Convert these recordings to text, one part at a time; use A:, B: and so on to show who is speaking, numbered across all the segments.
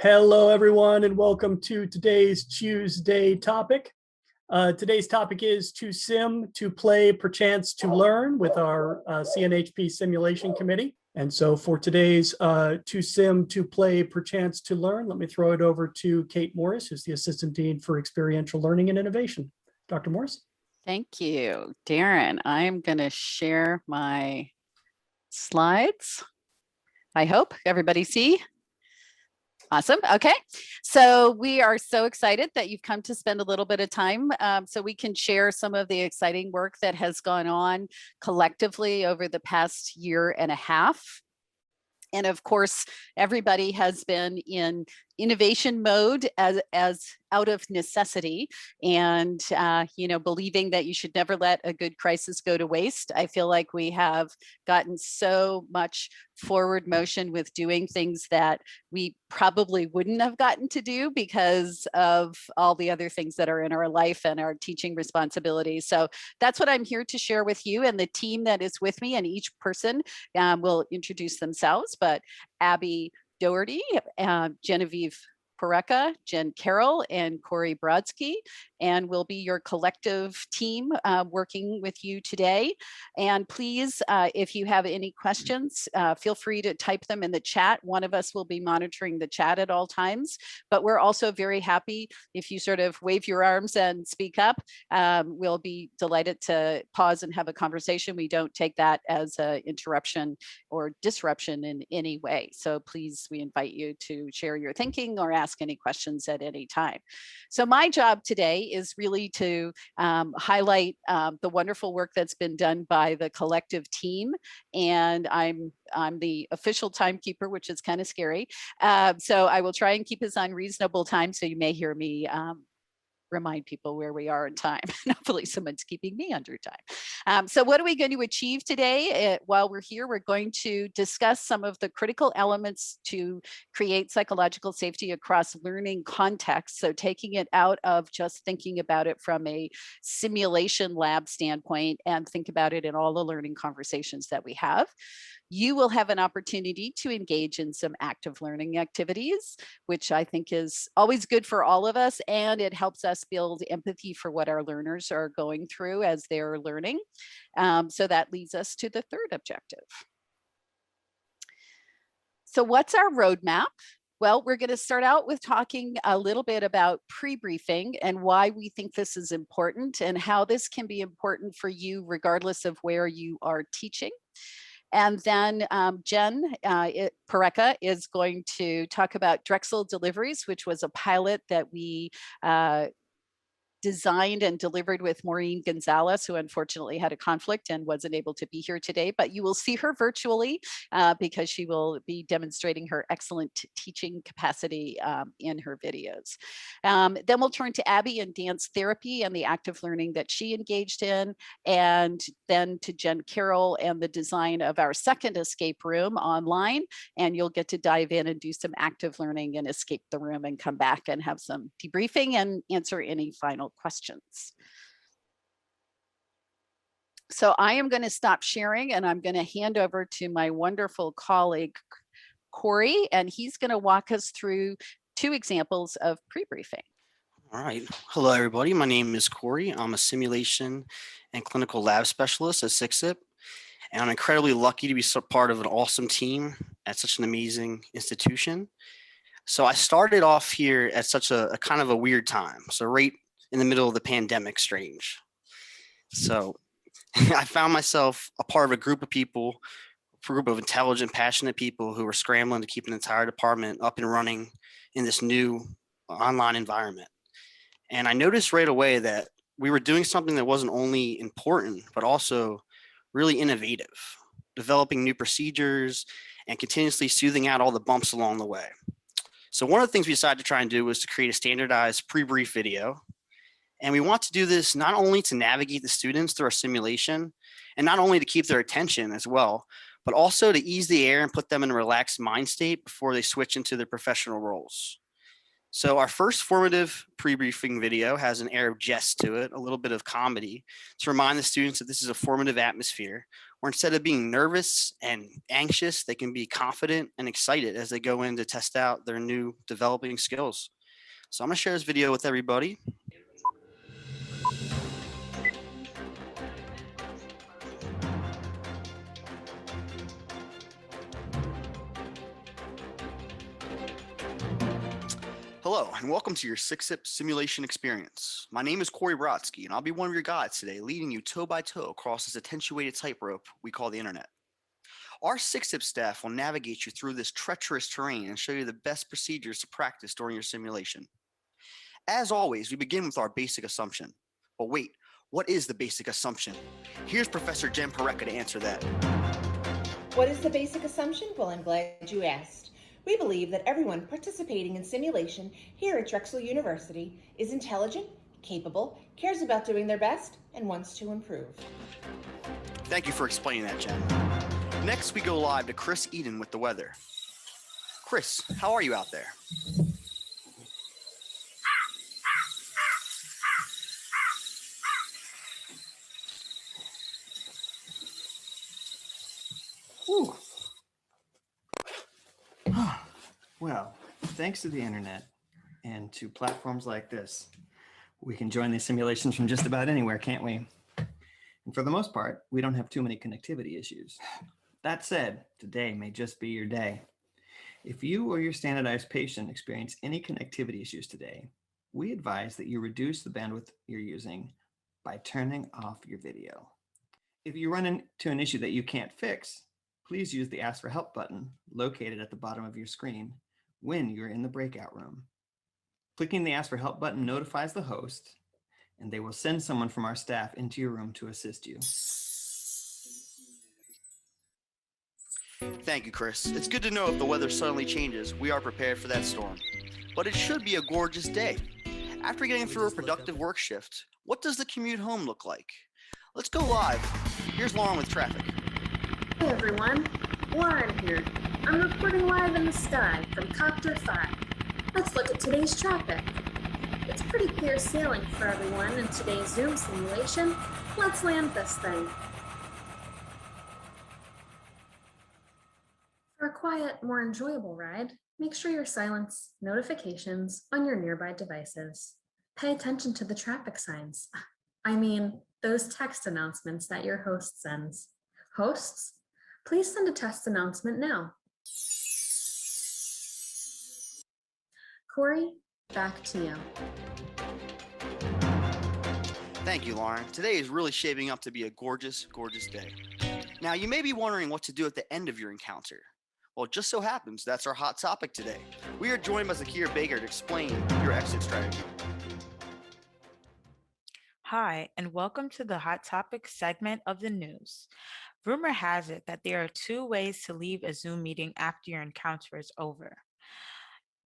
A: Hello, everyone, and welcome to today's Tuesday topic. Today's topic is to sim, to play, perchance to learn with our CNHP simulation committee. And so for today's to sim, to play, perchance to learn, let me throw it over to Kate Morris, who's the Assistant Dean for Experiential Learning and Innovation. Dr. Morris.
B: Thank you, Darren. I'm going to share my slides. I hope everybody see. Awesome. Okay. So we are so excited that you've come to spend a little bit of time so we can share some of the exciting work that has gone on collectively over the past year and a half. And of course, everybody has been in innovation mode as out of necessity and, believing that you should never let a good crisis go to waste. I feel like we have gotten so much forward motion with doing things that we probably wouldn't have gotten to do because of all the other things that are in our life and our teaching responsibilities. So that's what I'm here to share with you and the team that is with me, and each person will introduce themselves, but Abby Dougherty, Genevieve Porrecca, Jen Carroll, and Cory Brodsky, and we'll be your collective team working with you today. And please, if you have any questions, feel free to type them in the chat. One of us will be monitoring the chat at all times, but we're also very happy if you sort of wave your arms and speak up. We'll be delighted to pause and have a conversation. We don't take that as an interruption or disruption in any way. So please, we invite you to share your thinking or ask any questions at any time. So my job today is really to highlight the wonderful work that's been done by the collective team. And I'm the official timekeeper, which is kind of scary. So I will try and keep us on reasonable time. So you may hear me remind people where we are in time. Hopefully someone's keeping me under time. So what are we going to achieve today? While we're here, we're going to discuss some of the critical elements to create psychological safety across learning contexts. So taking it out of just thinking about it from a simulation lab standpoint and think about it in all the learning conversations that we have. You will have an opportunity to engage in some active learning activities, which I think is always good for all of us, and it helps us build empathy for what our learners are going through as they're learning. So that leads us to the third objective. So what's our roadmap? Well, we're going to start out with talking a little bit about pre-briefing and why we think this is important and how this can be important for you regardless of where you are teaching. And then Jen Porrecca is going to talk about Drexel Deliveries, which was a pilot that we designed and delivered with Maureen Gonzalez, who unfortunately had a conflict and wasn't able to be here today, but you will see her virtually because she will be demonstrating her excellent teaching capacity in her videos. Then we'll turn to Abby and dance therapy and the active learning that she engaged in, and then to Jen Carroll and the design of our second escape room online, and you'll get to dive in and do some active learning and escape the room and come back and have some debriefing and answer any final questions. So I am going to stop sharing and I'm going to hand over to my wonderful colleague, Cory, and he's going to walk us through two examples of pre-briefing.
C: All right. Hello, everybody. My name is Cory. I'm a simulation and clinical lab specialist at CNHP, and I'm incredibly lucky to be part of an awesome team at such an amazing institution. So I started off here at such a kind of a weird time. So right in the middle of the pandemic, strange. So I found myself a part of a group of people, a group of intelligent, passionate people who were scrambling to keep an entire department up and running in this new online environment. And I noticed right away that we were doing something that wasn't only important, but also really innovative, developing new procedures and continuously smoothing out all the bumps along the way. So one of the things we decided to try and do was to create a standardized pre-brief video. And we want to do this not only to navigate the students through our simulation and not only to keep their attention as well, but also to ease the air and put them in a relaxed mind state before they switch into their professional roles. So our first formative pre-briefing video has an air of jest to it, a little bit of comedy to remind the students that this is a formative atmosphere where instead of being nervous and anxious, they can be confident and excited as they go in to test out their new developing skills. So I'm going to share this video with everybody. Hello, and welcome to your CNHP simulation experience. My name is Cory Brodsky, and I'll be one of your guides today, leading you toe by toe across this attenuated tightrope we call the internet. Our CNHP staff will navigate you through this treacherous terrain and show you the best procedures to practice during your simulation. As always, we begin with our basic assumption. But wait, what is the basic assumption? Here's Professor Jen Porrecca to answer that.
D: What is the basic assumption? Well, I'm glad you asked. We believe that everyone participating in simulation here at Drexel University is intelligent, capable, cares about doing their best, and wants to improve.
C: Thank you for explaining that, Jen. Next, we go live to Chris Eden with the weather. Chris, how are you out there?
E: Whew. Well, thanks to the internet and to platforms like this, we can join these simulations from just about anywhere, can't we? And for the most part, we don't have too many connectivity issues. That said, today may just be your day. If you or your standardized patient experience any connectivity issues today, we advise that you reduce the bandwidth you're using by turning off your video. If you run into an issue that you can't fix, please use the Ask for Help button located at the bottom of your screen when you're in the breakout room. Clicking the Ask for Help button notifies the host, and they will send someone from our staff into your room to assist you.
C: Thank you, Chris. It's good to know if the weather suddenly changes, we are prepared for that storm. But it should be a gorgeous day. After getting through a productive work shift, what does the commute home look like? Let's go live. Here's Lauren with traffic.
F: Hey everyone, Lauren here. I'm reporting live in the sky from Copter 5. Let's look at today's traffic. It's pretty clear sailing for everyone in today's Zoom simulation. Let's land this thing. For a quiet, more enjoyable ride, make sure you silence notifications on your nearby devices. Pay attention to the traffic signs. I mean, those text announcements that your host sends. Hosts, please send a test announcement now. Cory, back to you.
C: Thank you, Lauren. Today is really shaping up to be a gorgeous, gorgeous day. Now, you may be wondering what to do at the end of your encounter. Well, it just so happens that's our hot topic today. We are joined by Zakir Baker to explain your exit strategy.
G: Hi, and welcome to the Hot Topic segment of the news. Rumor has it that there are two ways to leave a Zoom meeting after your encounter is over.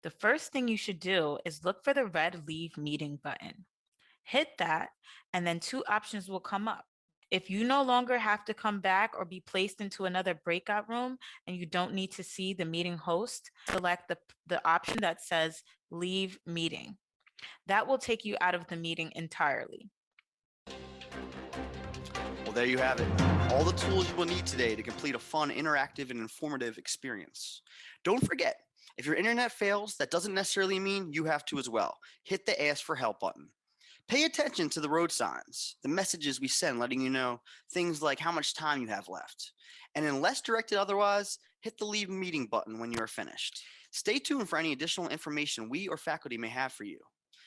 G: The first thing you should do is look for the red Leave Meeting button. Hit that, and then two options will come up. If you no longer have to come back or be placed into another breakout room and you don't need to see the meeting host, select the option that says Leave Meeting. That will take you out of the meeting entirely.
C: Well, there you have it. All the tools you will need today to complete a fun, interactive, and informative experience. Don't forget, if your internet fails, that doesn't necessarily mean you have to as well. Hit the Ask for Help button. Pay attention to the road signs, the messages we send letting you know things like how much time you have left. And unless directed otherwise, hit the Leave Meeting button when you are finished. Stay tuned for any additional information we or faculty may have for you.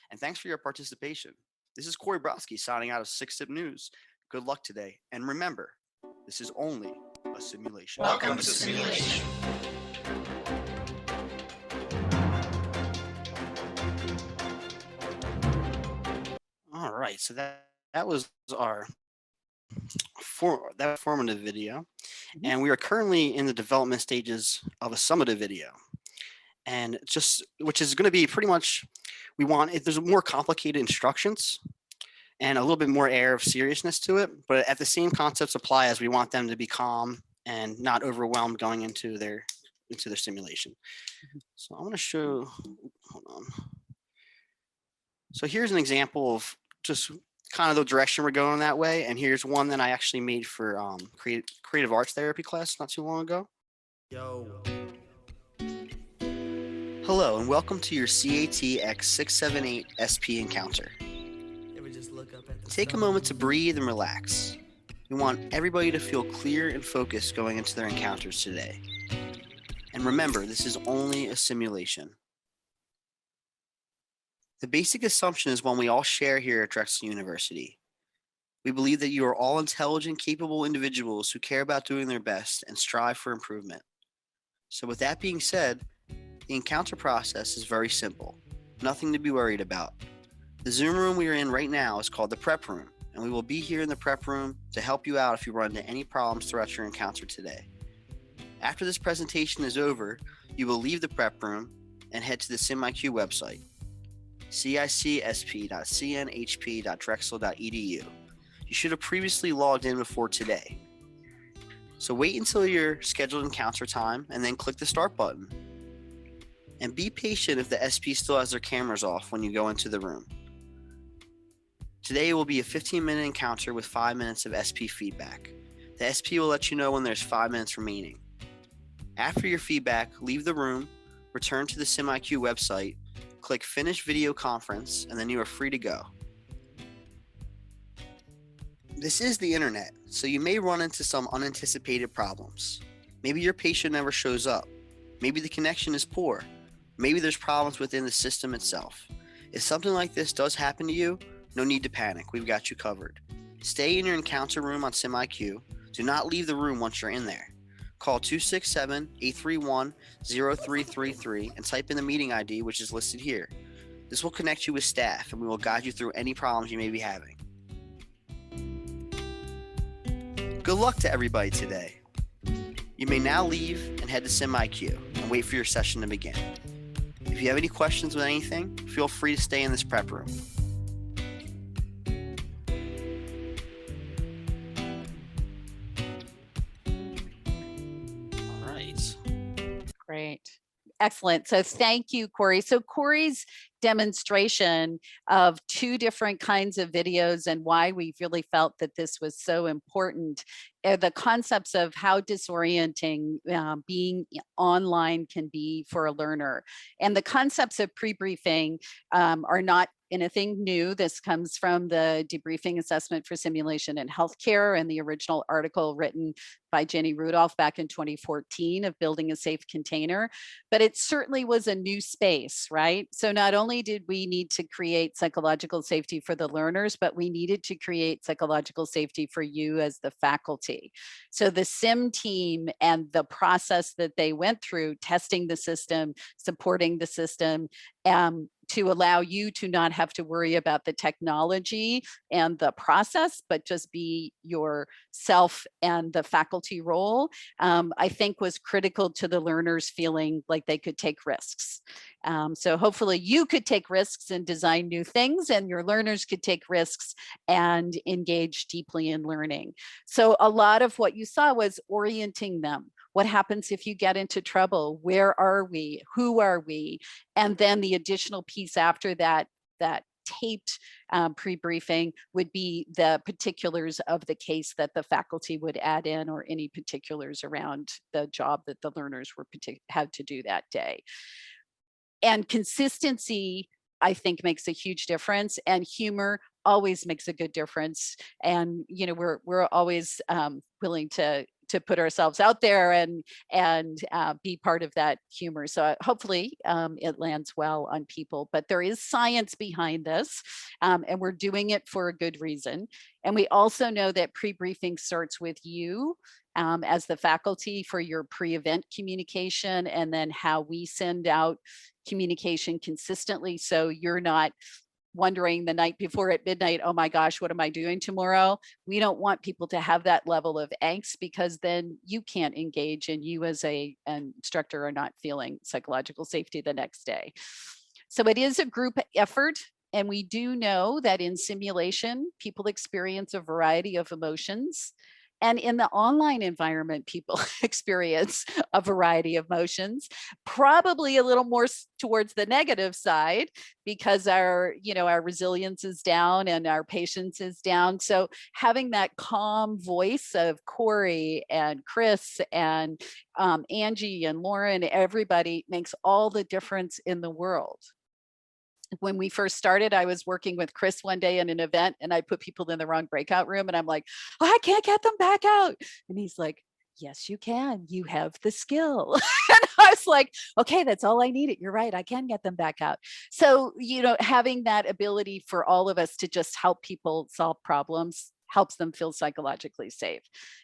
C: And thanks for your participation. This is Cory Brodsky signing out of CNHP News. Good luck today. And remember, this is only a simulation.
H: Welcome to simulation.
C: All right, so that was our formative video, and we are currently in the development stages of a summative video, and which is going to be pretty much, there's more complicated instructions and a little bit more air of seriousness to it, but at the same concepts apply as we want them to be calm and not overwhelmed going into their simulation. So I'm going to show, hold on. So here's an example of just kind of the direction we're going that way. And here's one that I actually made for creative arts therapy class not too long ago.
H: Yo.
C: Hello and welcome to your CAT X678 SP encounter.
H: Ever just look up at the
C: Take a
H: stars?
C: moment to breathe and relax. We want everybody to feel clear and focused going into their encounters today. And remember, this is only a simulation. The basic assumption is one we all share here at Drexel University. We believe that you are all intelligent, capable individuals who care about doing their best and strive for improvement. So with that being said, the encounter process is very simple. Nothing to be worried about. The Zoom room we are in right now is called the prep room, and we will be here in the prep room to help you out if you run into any problems throughout your encounter today. After this presentation is over, you will leave the prep room and head to the SimIQ website, cicsp.cnhp.drexel.edu. You should have previously logged in before today. So wait until your scheduled encounter time and then click the start button. And be patient if the SP still has their cameras off when you go into the room. Today will be a 15-minute encounter with 5 minutes of SP feedback. The SP will let you know when there's 5 minutes remaining. After your feedback, leave the room, return to the SimIQ website, click Finish Video Conference, and then you are free to go. This is the internet, so you may run into some unanticipated problems. Maybe your patient never shows up. Maybe the connection is poor. Maybe there's problems within the system itself. If something like this does happen to you, no need to panic. We've got you covered. Stay in your encounter room on SimIQ. Do not leave the room once you're in there. Call 267-831-0333 and type in the meeting ID, which is listed here. This will connect you with staff, and we will guide you through any problems you may be having. Good luck to everybody today. You may now leave and head to SimIQ and wait for your session to begin. If you have any questions with anything, feel free to stay in this prep room. All right.
B: Great. Excellent. So thank you, Cory. So Cory's demonstration of two different kinds of videos and why we really felt that this was so important, the concepts of how disorienting being online can be for a learner. And the concepts of pre-briefing are not anything new. This comes from the debriefing assessment for simulation in healthcare and the original article written by Jenny Rudolph back in 2014 of building a safe container. But it certainly was a new space, right? So not only did we need to create psychological safety for the learners, but we needed to create psychological safety for you as the faculty. So the SIM team and the process that they went through, testing the system, supporting the system, to allow you to not have to worry about the technology and the process, but just be yourself and the faculty role, I think was critical to the learners feeling like they could take risks. So hopefully you could take risks and design new things, and your learners could take risks and engage deeply in learning. So a lot of what you saw was orienting them. What happens if you get into trouble? Where are we? Who are we? And then the additional piece after that, that taped pre-briefing would be the particulars of the case that the faculty would add in, or any particulars around the job that the learners were had to do that day. And consistency, I think, makes a huge difference, and humor always makes a good difference. And you know, we're always willing to put ourselves out there and be part of that humor. So hopefully it lands well on people, but there is science behind this, and we're doing it for a good reason. And we also know that pre-briefing starts with you as the faculty for your pre-event communication, and then how we send out communication consistently, so you're not wondering the night before at midnight, oh my gosh, what am I doing tomorrow? We don't want people to have that level of angst, because then you can't engage, and you as an instructor are not feeling psychological safety the next day. So it is a group effort. And we do know that in simulation, people experience a variety of emotions. And in the online environment, people experience a variety of emotions, probably a little more towards the negative side because our resilience is down and our patience is down. So having that calm voice of Cory and Chris and Angie and Lauren, everybody makes all the difference in the world. When we first started, I was working with Chris one day in an event and I put people in the wrong breakout room and I'm like, oh, I can't get them back out. And he's like, yes, you can. You have the skill. And I was like, okay, that's all I needed. You're right. I can get them back out. So, having that ability for all of us to just help people solve problems helps them feel psychologically safe.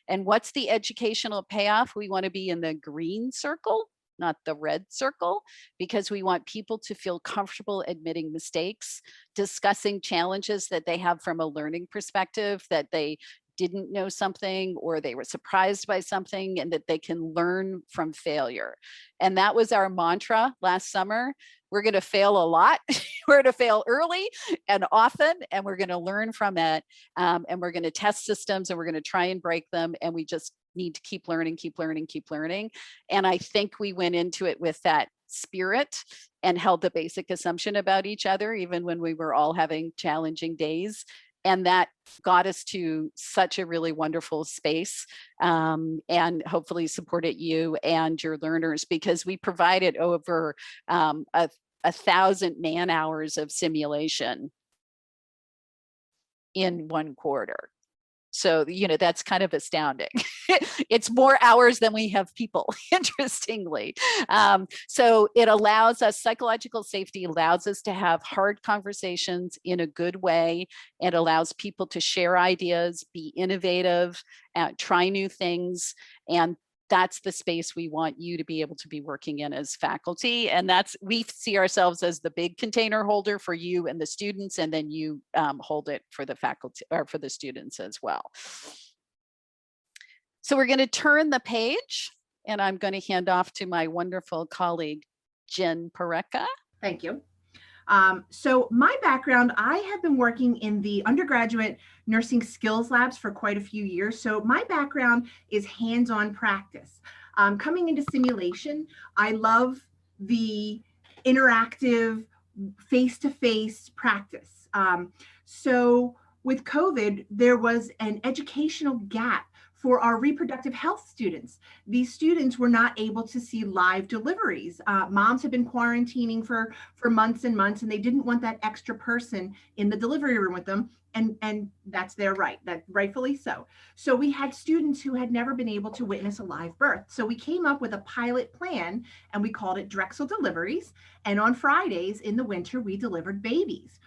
B: And what's the educational payoff? We want to be in the green circle, not the red circle, because we want people to feel comfortable admitting mistakes, discussing challenges that they have from a learning perspective, that they didn't know something or they were surprised by something, and that they can learn from failure. And that was our mantra last summer. We're going to fail a lot. We're going to fail early and often, and we're going to learn from it. And we're going to test systems and we're going to try and break them. And we just need to keep learning, keep learning, keep learning. And I think we went into it with that spirit and held the basic assumption about each other, even when we were all having challenging days. And that got us to such a really wonderful space, and hopefully supported you and your learners, because we provided over 1,000 man hours of simulation in one quarter. So, that's kind of astounding. It's more hours than we have people, interestingly. So it allows us, psychological safety allows us to have hard conversations in a good way. It allows people to share ideas, be innovative, try new things. And that's the space we want you to be able to be working in as faculty. And we see ourselves as the big container holder for you and the students, and then you hold it for the faculty or for the students as well. So we're going to turn the page, and I'm going to hand off to my wonderful colleague, Jen Porrecca.
D: Thank you. So my background, I have been working in the undergraduate nursing skills labs for quite a few years. So my background is hands-on practice. Coming into simulation, I love the interactive face-to-face practice. So with COVID, there was an educational gap for our reproductive health students. These students were not able to see live deliveries. Moms have been quarantining for months and months, and they didn't want that extra person in the delivery room with them. And that's their right, that rightfully so. So we had students who had never been able to witness a live birth. So we came up with a pilot plan and we called it Drexel Deliveries. And on Fridays in the winter, we delivered babies.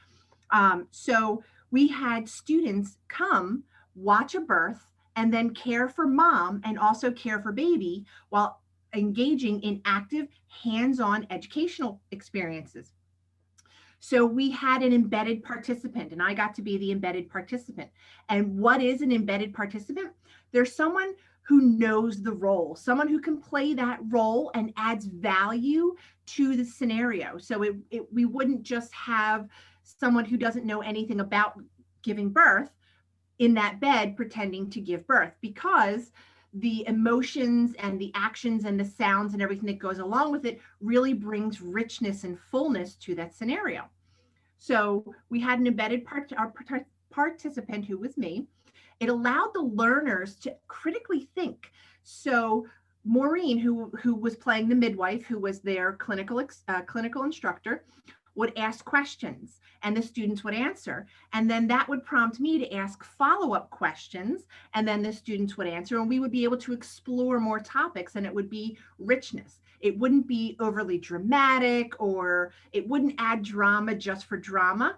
D: So we had students come watch a birth and then care for mom and also care for baby while engaging in active hands-on educational experiences. So we had an embedded participant, and I got to be the embedded participant. And what is an embedded participant? There's someone who knows the role, someone who can play that role and adds value to the scenario. So we wouldn't just have someone who doesn't know anything about giving birth in that bed pretending to give birth, because the emotions and the actions and the sounds and everything that goes along with it really brings richness and fullness to that scenario. So we had an embedded participant who was me. It allowed the learners to critically think. So Maureen, who was playing the midwife, who was their clinical instructor, would ask questions and the students would answer. And then that would prompt me to ask follow-up questions, and then the students would answer, and we would be able to explore more topics, and it would be richness. It wouldn't be overly dramatic, or it wouldn't add drama just for drama,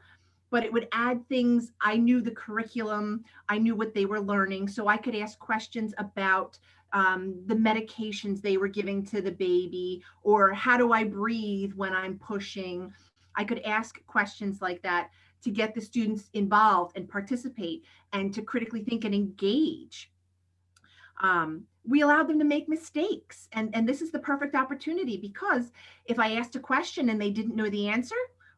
D: but it would add things. I knew the curriculum, I knew what they were learning, so I could ask questions about the medications they were giving to the baby, or how do I breathe when I'm pushing. I could ask questions like that to get the students involved and participate and to critically think and engage. We allowed them to make mistakes. And this is the perfect opportunity, because if I asked a question and they didn't know the answer,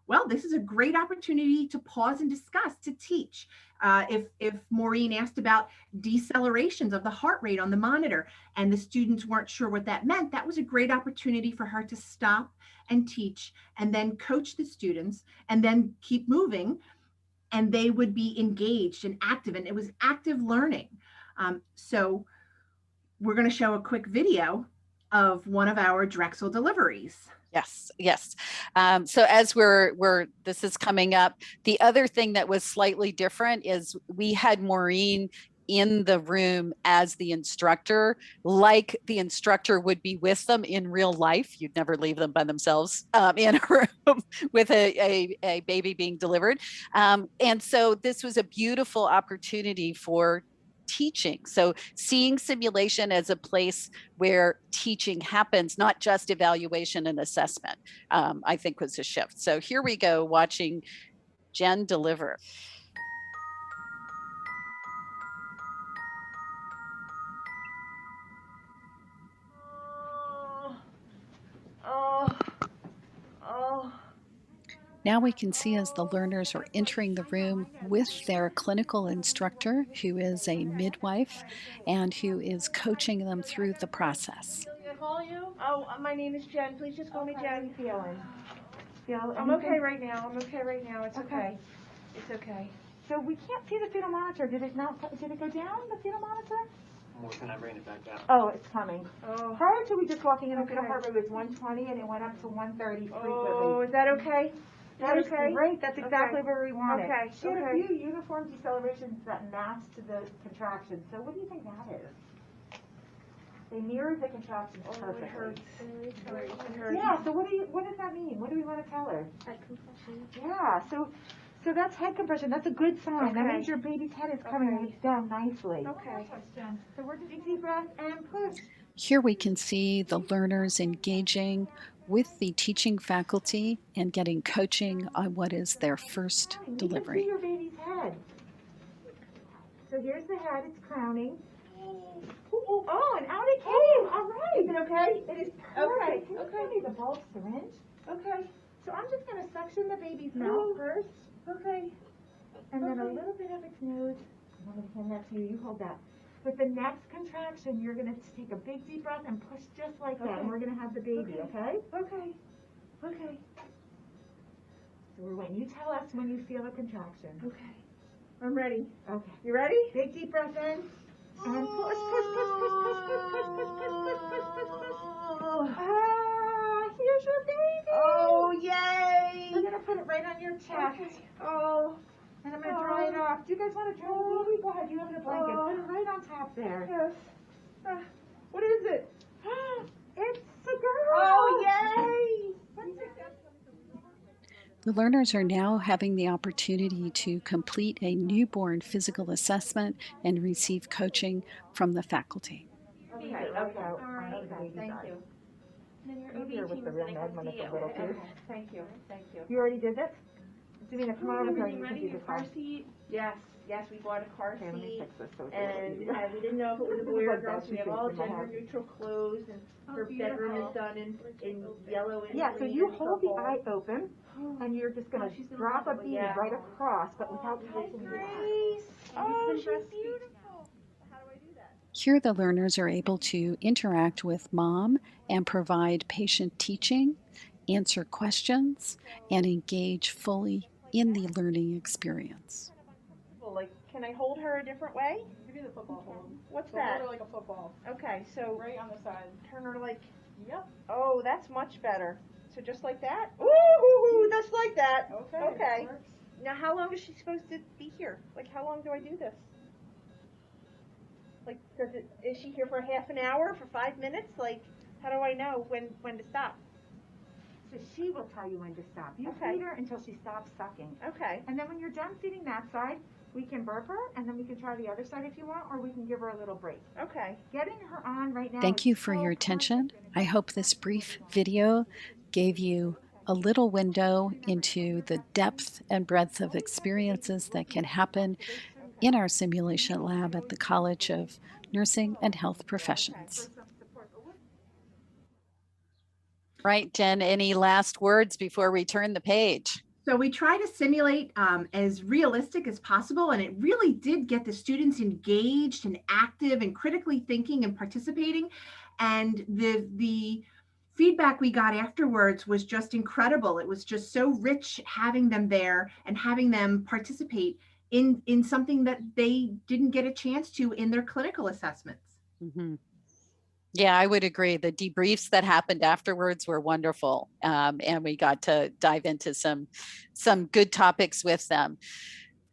D: Well, this is a great opportunity to pause and discuss, to teach. If Maureen asked about decelerations of the heart rate on the monitor and the students weren't sure what that meant, that was a great opportunity for her to stop and teach and then coach the students and then keep moving, and they would be engaged and active, and it was active learning. So we're going to show a quick video of one of our Drexel deliveries.
B: Yes, yes. So as this is coming up, the other thing that was slightly different is we had Maureen in the room as the instructor, like the instructor would be with them in real life. You'd never leave them by themselves in a room with a baby being delivered. And so this was a beautiful opportunity for teaching. So seeing simulation as a place where teaching happens, not just evaluation and assessment, I think was a shift. So here we go, watching Jen deliver. Now we can see as the learners are entering the room with their clinical instructor, who is a midwife and who is coaching them through the process.
I: Can I call you? Oh, my name is Jen. Please just call me Jen. How are you feeling? I'm okay right now. It's okay. It's okay. So we can't see the fetal monitor. Did it go down, the fetal monitor?
E: Well, can I bring it back down?
I: Oh, it's coming.
D: Oh.
I: Prior to we just walking in, the
D: Okay.
I: fetal heart rate was 120 and it went up to 130 frequently.
D: Oh, is that okay?
I: That is
D: okay?
I: great. That's exactly
D: Okay.
I: where we want it.
D: Okay,
I: She had
D: okay.
I: a few uniform decelerations that matched to the contractions. So what do you think that is? They mirrored the contractions perfectly.
D: It hurts.
I: Yeah, so what does that mean? What do we want to tell her?
F: Head compression.
I: Yeah, so that's head compression. That's a good sign. That
D: Okay.
I: means your baby's head is coming down nicely.
D: Okay.
I: So we're just deep breath and push.
B: Here we can see the learners engaging with the teaching faculty and getting coaching on what is their first
I: You can see
B: delivery.
I: your baby's head. So here's the head. It's crowning. Oh, and out it came. All right. Is it okay? It is perfect. Can you give me the bulk syringe? Okay. So I'm just going to suction the baby's mouth first. Okay. And then a little bit of its nose. I'm going to hand that to you. You hold that. With the next contraction, you're going to take a big deep breath and push just like that. And we're going to have the baby, okay? Okay. Okay. So we're waiting. You tell us when you feel a contraction.
D: Okay. I'm ready.
I: Okay.
D: You ready?
I: Big deep breath in. And push, push, push, push, push, push, push, push, push, push, push, push, push. Ah, here's your baby.
D: Oh, yay!
I: I'm gonna put it right on your chest.
D: Okay. Oh.
I: And I'm gonna dry it off. Do you guys want to dry the baby? Go ahead, you have the blanket. Put it right on top there.
D: Yes. What is it?
I: It's a girl.
D: Oh, yay!
B: The learners are now having the opportunity to complete a newborn physical assessment and receive coaching from the faculty.
I: Okay,
D: Okay.
I: all right.
D: Okay, thank you.
F: Then your
I: Easier with the real med when it's a little too.
D: Thank you.
I: You already did this? Davina, come on over here. You can
D: ready?
I: do
D: Your
I: this
D: car
I: one.
D: seat? Yes, we bought a car
I: Okay, let me
D: seat.
I: fix this so it's a
D: And
I: little easier.
D: we didn't know if it was a boy or a girl, so we have all
I: This is like
D: gender
I: that.
D: neutral clothes, and her bedroom is done in yellow and
I: Yeah, so
D: green
I: you
D: and
I: hold the
D: purple.
I: eye open, and you're just gonna drop a bead
D: Yeah.
I: right across, but without touching the eye.
D: Grace. Oh, she's beautiful. How do I do that?
B: Here the learners are able to interact with mom and provide patient teaching, answer questions, and engage fully in the learning experience.
D: Well, like, can I hold her a different way?
A: Give me the football hold.
D: What's
A: So hold
D: that?
A: her like a football,
D: Okay, so
A: right on the side.
D: turn her like,
A: Yep.
D: oh, that's much better. So just like that? Ooh, just like that.
A: Okay.
D: Okay.
A: Works.
D: Now, how long is she supposed to be here? Like, how long do I do this? Like, is she here for half an hour, for 5 minutes? Like, how do I know when to stop?
I: So she will tell you when to stop. You
D: Okay.
I: feed her until she stops sucking.
D: Okay.
I: And then when you're done feeding that side, we can burp her, and then we can try the other side if you want, or we can give her a little break.
D: Okay.
I: Getting her on right now.
B: Thank
I: is
B: you for
I: so
B: your attention.
I: perfect.
B: I hope this brief video gave you a little window into the depth and breadth of experiences that can happen in our simulation lab at the College of Nursing and Health Professions. Right, Jen, any last words before we turn the page?
I: So we try to simulate as realistic as possible, and it really did get the students engaged and active and critically thinking and participating. And the feedback we got afterwards was just incredible. It was just so rich having them there and having them participate in something that they didn't get a chance to in their clinical assessments.
B: Mm-hmm. Yeah, I would agree. The debriefs that happened afterwards were wonderful. And we got to dive into some good topics with them.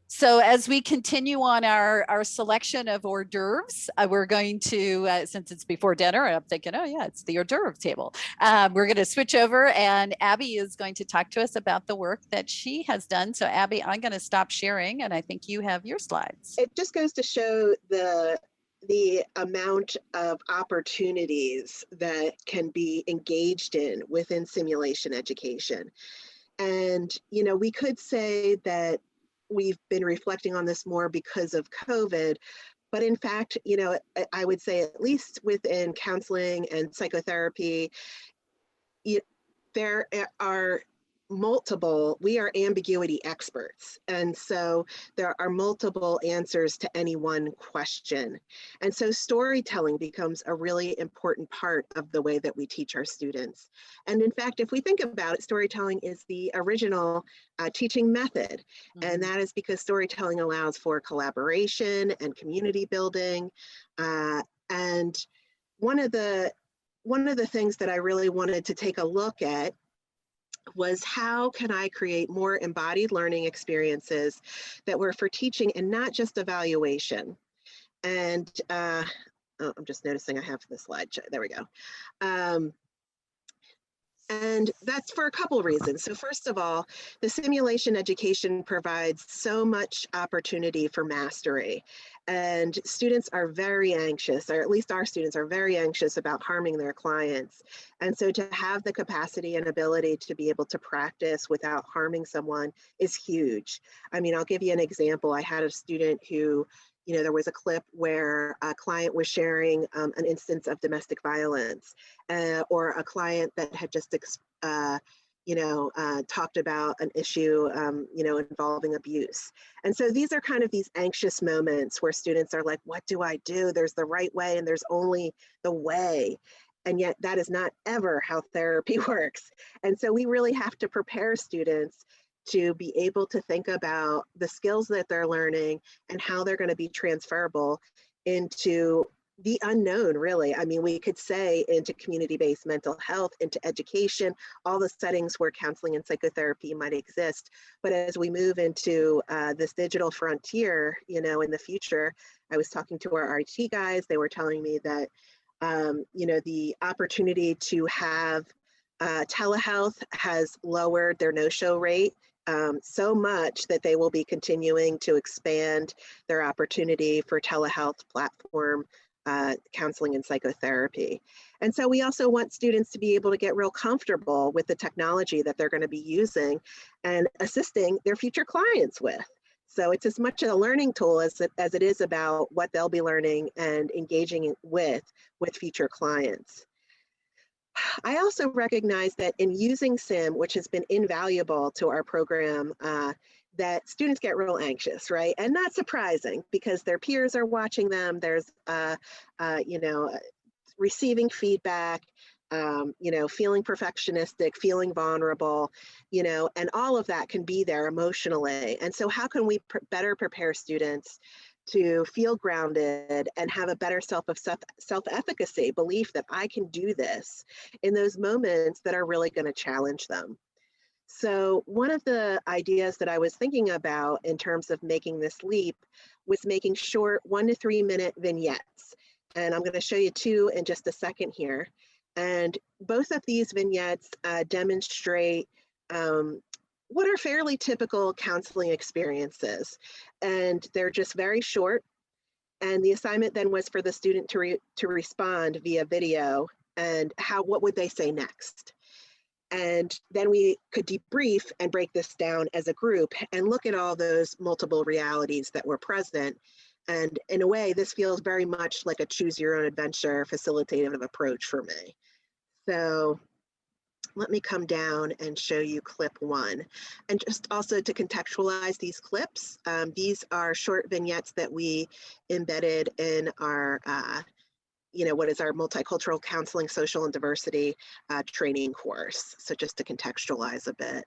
B: So as we continue on our selection of hors d'oeuvres, we're going to, since it's before dinner, I'm thinking, oh yeah, it's the hors d'oeuvre table. We're going to switch over, and Abby is going to talk to us about the work that she has done. So Abby, I'm going to stop sharing, and I think you have your slides.
J: It just goes to show the amount of opportunities that can be engaged in within simulation education. And, you know, we could say that we've been reflecting on this more because of COVID, but in fact, you know, I would say at least within counseling and psychotherapy, there are we are ambiguity experts. And so there are multiple answers to any one question. And so storytelling becomes a really important part of the way that we teach our students. And in fact, if we think about it, storytelling is the original teaching method. Mm-hmm. And that is because storytelling allows for collaboration and community building. And one of the things that I really wanted to take a look at was how can I create more embodied learning experiences that were for teaching and not just evaluation. And I'm just noticing I have the slide. There we go. And that's for a couple reasons. So first of all, the simulation education provides so much opportunity for mastery. And students are very anxious, or at least our students are very anxious about harming their clients. And so to have the capacity and ability to be able to practice without harming someone is huge. I mean, I'll give you an example. I had a student who, you know, there was a clip where a client was sharing an instance of domestic violence, or a client that had just, talked about an issue, involving abuse. And so these are kind of these anxious moments where students are like, what do I do? There's the right way and there's only the way. And yet that is not ever how therapy works. And so we really have to prepare students to be able to think about the skills that they're learning and how they're going to be transferable into the unknown, really. I mean, we could say into community-based mental health, into education, all the settings where counseling and psychotherapy might exist. But as we move into this digital frontier, you know, in the future, I was talking to our RT guys, they were telling me that, the opportunity to have telehealth has lowered their no-show rate so much that they will be continuing to expand their opportunity for telehealth platform counseling and psychotherapy. And so we also want students to be able to get real comfortable with the technology that they're going to be using and assisting their future clients with. So it's as much a learning tool as it is about what they'll be learning and engaging with future clients. I also recognize that in using SIM, which has been invaluable to our program, that students get real anxious, right? And not surprising because their peers are watching them. There's, receiving feedback, feeling perfectionistic, feeling vulnerable, and all of that can be there emotionally. And so how can we better prepare students to feel grounded and have a better self-efficacy, belief that I can do this in those moments that are really going to challenge them. So one of the ideas that I was thinking about in terms of making this leap was making short 1 to 3 minute vignettes. And I'm going to show you two in just a second here. And both of these vignettes demonstrate what are fairly typical counseling experiences. And they're just very short. And the assignment then was for the student to respond via video and what would they say next? And then we could debrief and break this down as a group and look at all those multiple realities that were present. And in a way, this feels very much like a choose your own adventure facilitative approach for me. So let me come down and show you clip 1. And just also to contextualize these clips, these are short vignettes that we embedded in our, what is our multicultural counseling, social and diversity training course. So just to contextualize a bit.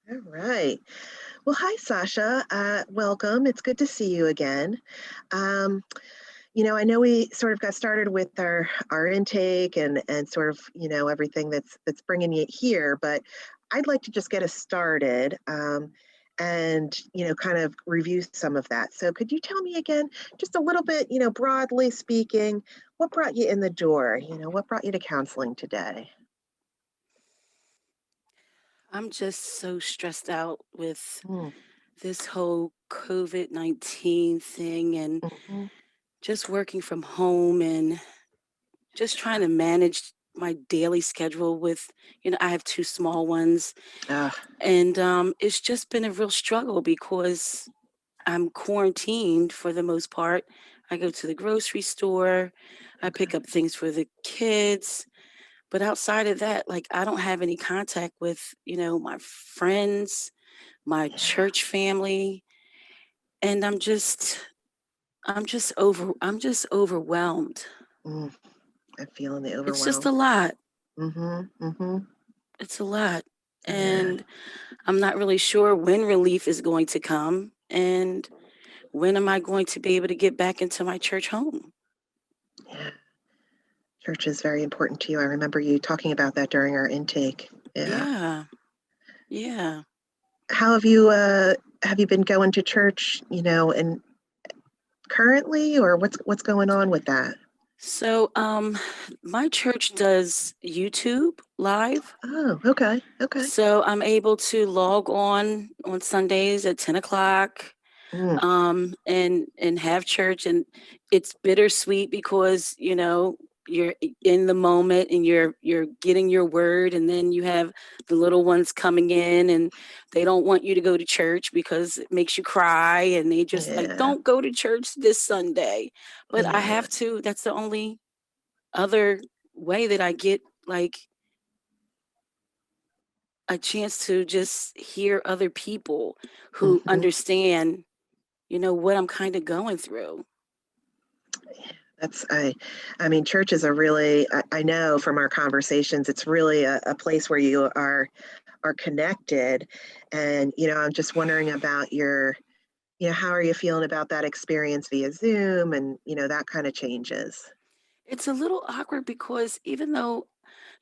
J: All right. Well, hi, Sasha. Welcome. It's good to see you again. I know we sort of got started with our intake and sort of, everything that's bringing you here, but I'd like to just get us started and, kind of review some of that. So could you tell me again, just a little bit, broadly speaking, what brought you in the door? What brought you to counseling today?
K: I'm just so stressed out with
J: Mm,
K: this whole COVID-19 thing and
J: mhm.
K: just working from home and just trying to manage my daily schedule with, I have 2 small ones.
J: Ah,
K: And it's just been a real struggle because I'm quarantined for the most part. I go to the grocery store, I pick up things for the kids. But outside of that, like I don't have any contact with, my friends, my
J: yeah.
K: church family, and I'm just overwhelmed.
J: Mm, I'm feeling the
K: It's just a
J: overwhelm.
K: lot.
J: Mm-hmm. Mm-hmm.
K: It's a lot.
J: Yeah.
K: And I'm not really sure when relief is going to come and when am I going to be able to get back into my church home?
J: Yeah. Church is very important to you. I remember you talking about that during our intake. Yeah.
K: Yeah. Yeah.
J: How have you been going to church, and currently, or what's going on with that?
K: So my church does YouTube live.
J: Oh, okay. Okay.
K: So I'm able to log on Sundays at 10 o'clock
J: Mm,
K: and have church. And it's bittersweet because, you're in the moment and you're getting your word, and then you have the little ones coming in and they don't want you to go to church because it makes you cry, and they just like,
J: yeah.
K: don't go to church this Sunday. But I
J: Yeah.
K: have to. That's the only other way that I get like a chance to just hear other people who
J: Hmm.
K: understand, what I'm kind of going through.
J: That's I mean, church is a really, I know from our conversations, it's really a place where you are connected. And, I'm just wondering about how are you feeling about that experience via Zoom and, that kind of changes.
K: It's a little awkward because even though,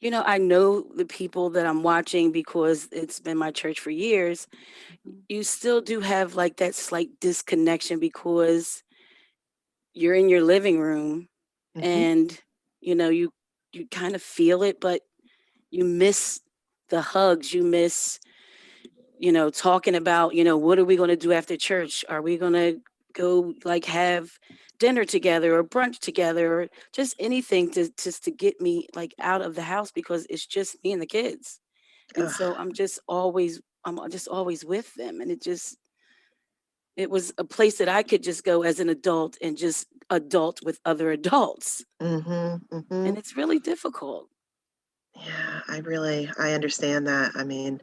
K: I know the people that I'm watching because it's been my church for years, you still do have like that slight disconnection because you're in your living room
J: Hmm.
K: and, you kind of feel it, but you miss the hugs, you miss talking about, what are we going to do after church? Are we going to go like have dinner together or brunch together or just anything to get me like out of the house because it's just me and the kids. And so
J: Ugh,
K: I'm just always with them. And it was a place that I could just go as an adult and just adult with other adults.
J: hmm. Hmm.
K: And it's really difficult.
J: Yeah, I understand that. I mean,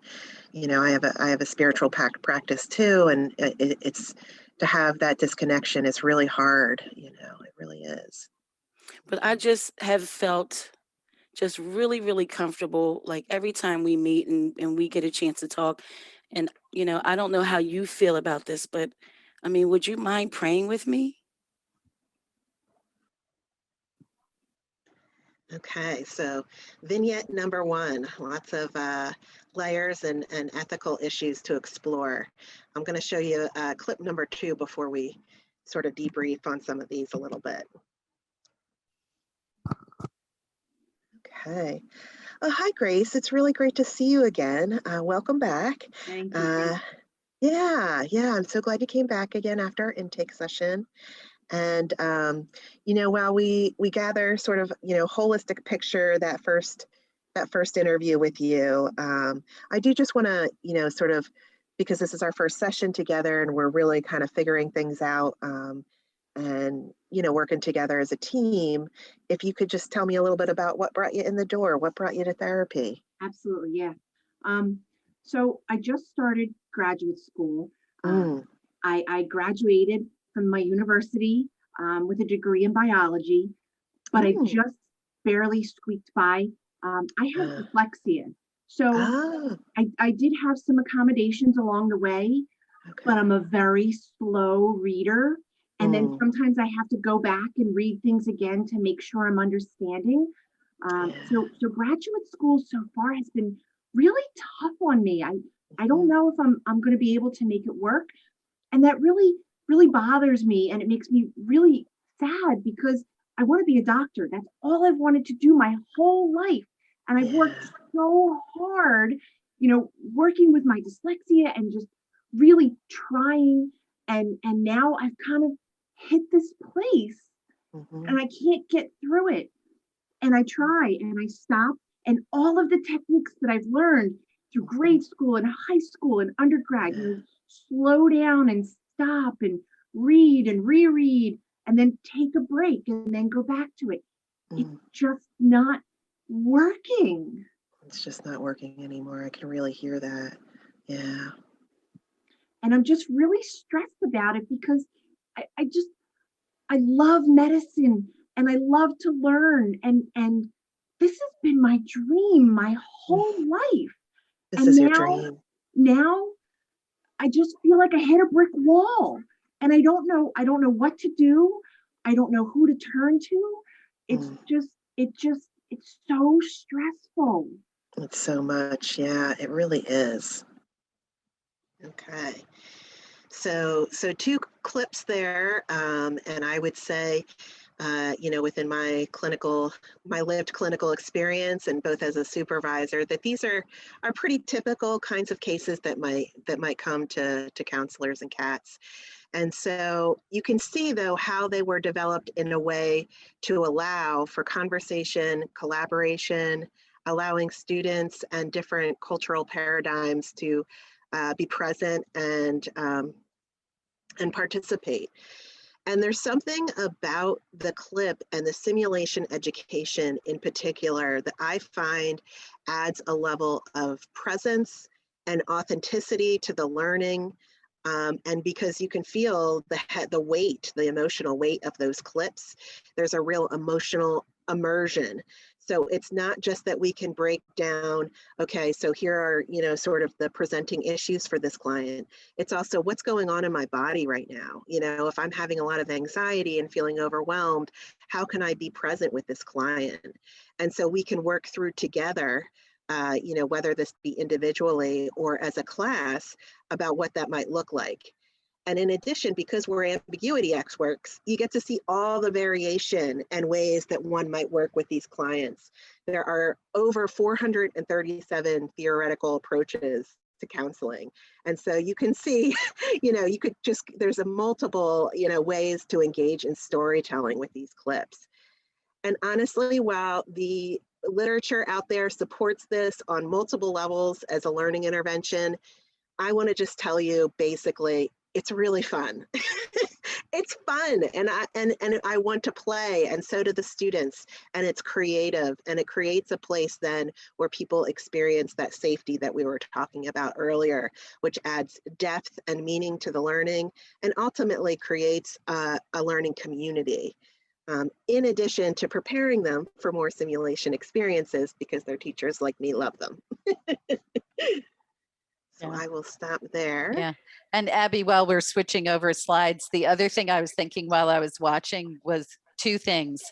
J: I have a spiritual practice too, and it's to have that disconnection is really hard. It really is.
K: But I just have felt just really, really comfortable. Like every time we meet and we get a chance to talk. And, I don't know how you feel about this, but I mean, would you mind praying with me?
J: Okay, so vignette number 1, lots of layers and ethical issues to explore. I'm going to show you clip number 2 before we sort of debrief on some of these a little bit. Okay. Hi, Grace. It's really great to see you again. Welcome back.
K: Thank you.
J: Yeah. I'm so glad you came back again after our intake session. And while we gather sort of holistic picture that first interview with you, I do just want to sort of, because this is our first session together and we're really kind of figuring things out. and, working together as a team. If you could just tell me a little bit about what brought you in the door, what brought you to therapy?
L: Absolutely, yeah. So I just started graduate school. I graduated from my university with a degree in biology, but I just barely squeaked by. I have dyslexia. So I did have some accommodations along the way, but I'm a very slow reader. And then sometimes I have to go back and read things again to make sure I'm understanding. So graduate school so far has been really tough on me. I don't know if I'm going to be able to make it work. And that really, really bothers me. And it makes me really sad because I want to be a doctor. That's all I've wanted to do my whole life. And I've worked so hard, working with my dyslexia and just really trying. And now I've kind of hit this place and I can't get through it. And I try and I stop. And all of the techniques that I've learned through grade school and high school and undergrad, slow down and stop and read and reread and then take a break and then go back to it. It's just not working.
J: It's just not working anymore. I can really hear that. Yeah.
L: And I'm just really stressed about it because I love medicine and I love to learn. And this has been my dream my whole life.
J: This is your dream.
L: Now I just feel like I hit a brick wall and I don't know what to do. I don't know who to turn to. It's so stressful.
J: It's so much. Yeah, it really is. Okay. So 2 clips there. And I would say, within my lived clinical experience and both as a supervisor, that these are pretty typical kinds of cases that might come to counselors and CATs. And so you can see, though, how they were developed in a way to allow for conversation, collaboration, allowing students and different cultural paradigms to be present and participate. And there's something about the clip and the simulation education in particular that I find adds a level of presence and authenticity to the learning. And because you can feel the weight, the emotional weight of those clips, there's a real emotional immersion. So it's not just that we can break down, okay, so here are, sort of the presenting issues for this client. It's also what's going on in my body right now. If I'm having a lot of anxiety and feeling overwhelmed, how can I be present with this client? And so we can work through together, whether this be individually or as a class, about what that might look like. And in addition, because we're ambiguity experts, you get to see all the variation and ways that one might work with these clients. There are over 437 theoretical approaches to counseling. And so you can see, there's a multiple, ways to engage in storytelling with these clips. And honestly, while the literature out there supports this on multiple levels as a learning intervention, I want to just tell you, basically, it's really fun. It's fun, and I want to play, and so do the students, and it's creative, and it creates a place then where people experience that safety that we were talking about earlier, which adds depth and meaning to the learning, and ultimately creates a learning community. In addition to preparing them for more simulation experiences, because their teachers like me love them. So I will stop there.
B: Yeah. And Abby, while we're switching over slides, the other thing I was thinking while I was watching was 2 things.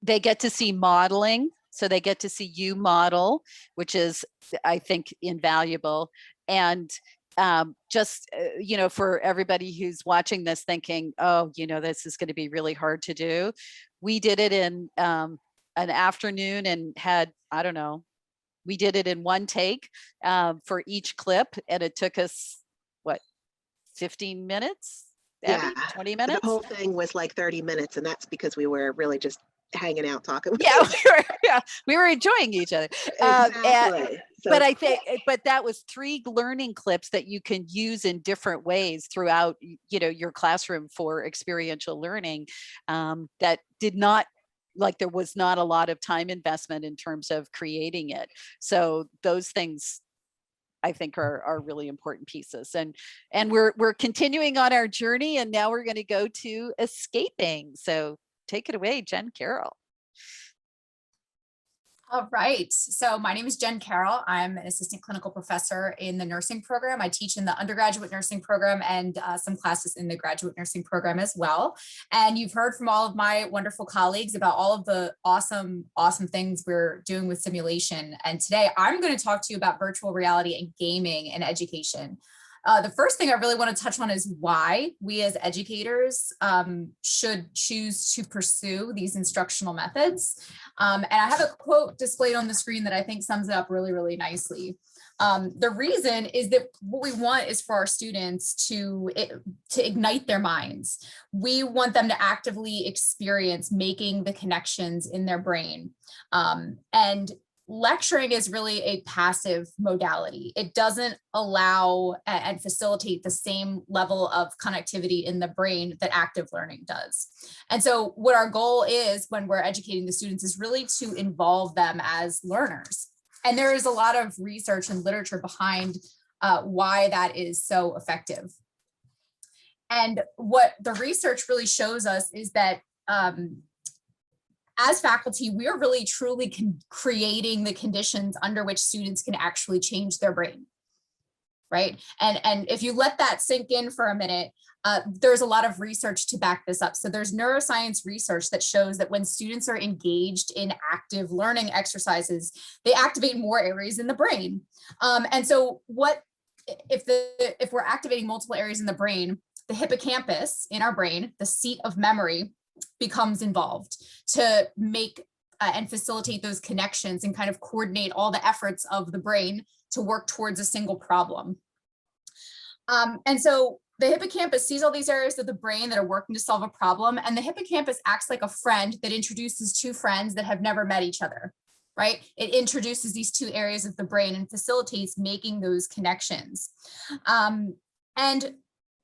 B: They get to see modeling. So they get to see you model, which is, I think, invaluable. And just, for everybody who's watching this thinking, oh, this is going to be really hard to do. We did it in an afternoon and had, I don't know, we did it in 1 take for each clip, and it took us, 15 minutes? Abby?
J: Yeah,
B: 20 minutes?
J: the whole thing was like 30 minutes, and that's because we were really just hanging out, talking.
B: We were enjoying each other.
J: Exactly.
B: But I think, that was 3 learning clips that you can use in different ways throughout, your classroom for experiential learning, that did not, like, there was not a lot of time investment in terms of creating it. So those things, I think, are really important pieces. And we're continuing on our journey, and now we're going to go to escaping. So take it away, Jen Carroll.
M: All right. So my name is Jen Carroll. I'm an assistant clinical professor in the nursing program. I teach in the undergraduate nursing program and some classes in the graduate nursing program as well. And you've heard from all of my wonderful colleagues about all of the awesome things we're doing with simulation. And today I'm going to talk to you about virtual reality and gaming in education. The first thing I really want to touch on is why we as educators should choose to pursue these instructional methods. And I have a quote displayed on the screen that I think sums it up really, really nicely. The reason is that what we want is for our students to ignite their minds. We want them to actively experience making the connections in their brain. And lecturing is really a passive modality. It doesn't allow and facilitate the same level of connectivity in the brain that active learning does. And so what our goal is when we're educating the students is really to involve them as learners. And there is a lot of research and literature behind why that is so effective. And what the research really shows us is that as faculty, we are really truly creating the conditions under which students can actually change their brain, right? And if you let that sink in for a minute, there's a lot of research to back this up. So there's neuroscience research that shows that when students are engaged in active learning exercises, they activate more areas in the brain. And so if we're activating multiple areas in the brain, the hippocampus in our brain, the seat of memory, becomes involved to make and facilitate those connections and kind of coordinate all the efforts of the brain to work towards a single problem. And so the hippocampus sees all these areas of the brain that are working to solve a problem, and the hippocampus acts like a friend that introduces 2 friends that have never met each other, right? It introduces these 2 areas of the brain and facilitates making those connections. And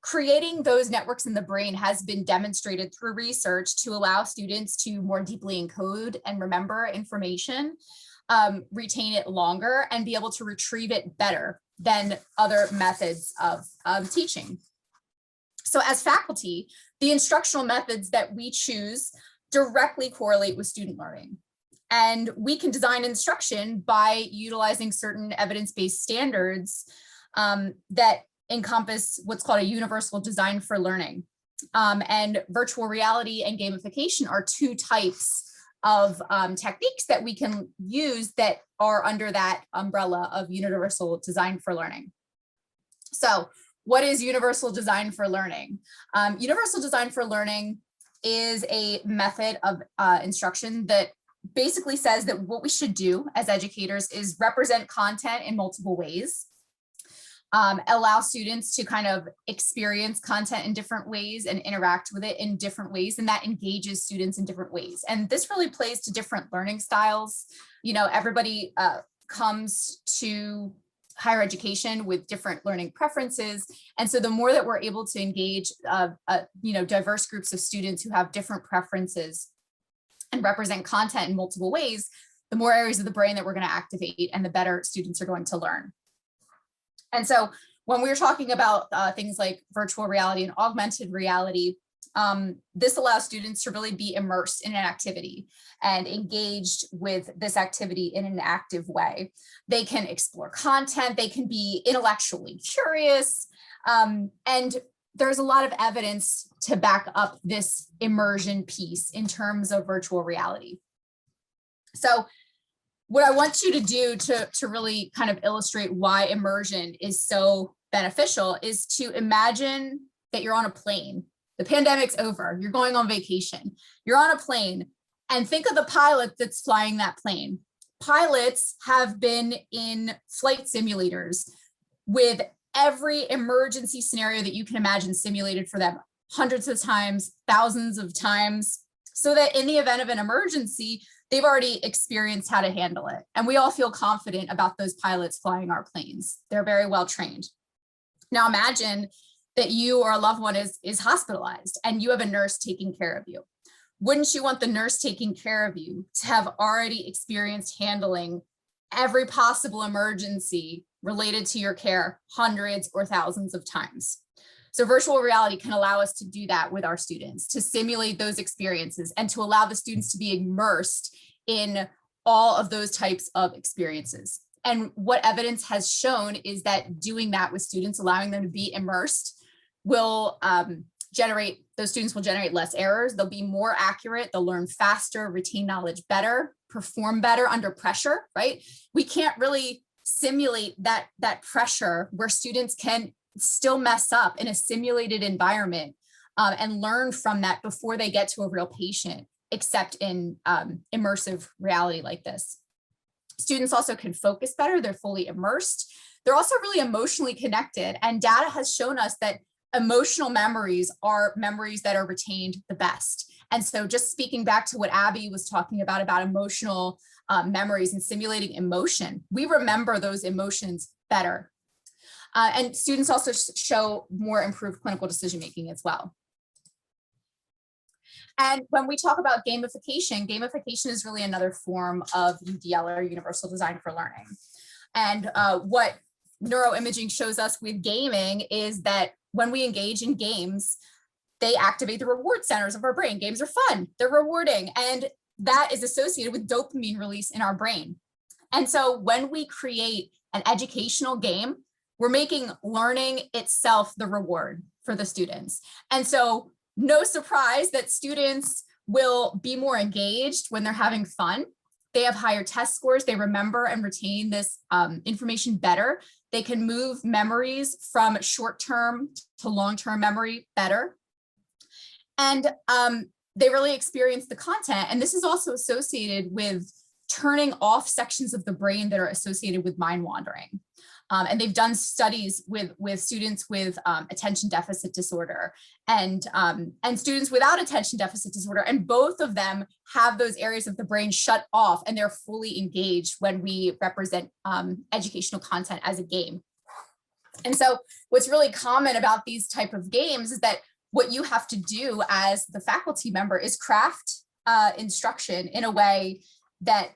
M: creating those networks in the brain has been demonstrated through research to allow students to more deeply encode and remember information, retain it longer, and be able to retrieve it better than other methods of teaching. So as faculty, the instructional methods that we choose directly correlate with student learning. And we can design instruction by utilizing certain evidence-based standards that encompass what's called a universal design for learning. And virtual reality and gamification are 2 types of techniques that we can use that are under that umbrella of universal design for learning. So what is universal design for learning? Universal design for learning is a method of instruction that basically says that what we should do as educators is represent content in multiple ways, allow students to kind of experience content in different ways and interact with it in different ways, and that engages students in different ways. And this really plays to different learning styles. Everybody comes to higher education with different learning preferences. And so the more that we're able to engage, diverse groups of students who have different preferences and represent content in multiple ways, the more areas of the brain that we're going to activate and the better students are going to learn. And so when we're talking about things like virtual reality and augmented reality, this allows students to really be immersed in an activity and engaged with this activity in an active way. They can explore content, they can be intellectually curious, and there's a lot of evidence to back up this immersion piece in terms of virtual reality. So what I want you to do to really kind of illustrate why immersion is so beneficial is to imagine that you're on a plane. The pandemic's over, you're going on vacation, you're on a plane, and think of the pilot that's flying that plane. Pilots have been in flight simulators with every emergency scenario that you can imagine simulated for them hundreds of times, thousands of times. so that in the event of an emergency, they've already experienced how to handle it. And we all feel confident about those pilots flying our planes. They're very well trained. Now imagine that you or a loved one is hospitalized and you have a nurse taking care of you. Wouldn't you want the nurse taking care of you to have already experienced handling every possible emergency related to your care hundreds or thousands of times? So virtual reality can allow us to do that with our students, to simulate those experiences and to allow the students to be immersed in all of those types of experiences. And what evidence has shown is that doing that with students, allowing them to be immersed, will those students will generate less errors. They'll be more accurate. They'll learn faster, retain knowledge better, perform better under pressure, right? We can't really simulate that pressure where students can still mess up in a simulated environment and learn from that before they get to a real patient, except in immersive reality like this. Students also can focus better. They're fully immersed. They're also really emotionally connected. And data has shown us that emotional memories are memories that are retained the best. And so just speaking back to what Abby was talking about emotional memories and simulating emotion, we remember those emotions better. And students also show more improved clinical decision-making as well. And when we talk about gamification, gamification is really another form of UDL, or Universal Design for Learning. And what neuroimaging shows us with gaming is that when we engage in games, they activate the reward centers of our brain. Games are fun, they're rewarding, and that is associated with dopamine release in our brain. And so when we create an educational game, we're making learning itself the reward for the students. And so no surprise that students will be more engaged when they're having fun. They have higher test scores. They remember and retain this information better. They can move memories from short-term to long-term memory better. And they really experience the content. And this is also associated with turning off sections of the brain that are associated with mind wandering. And they've done studies with students with attention deficit disorder and students without attention deficit disorder. And both of them have those areas of the brain shut off and they're fully engaged when we represent educational content as a game. And so what's really common about these type of games is that what you have to do as the faculty member is craft instruction in a way that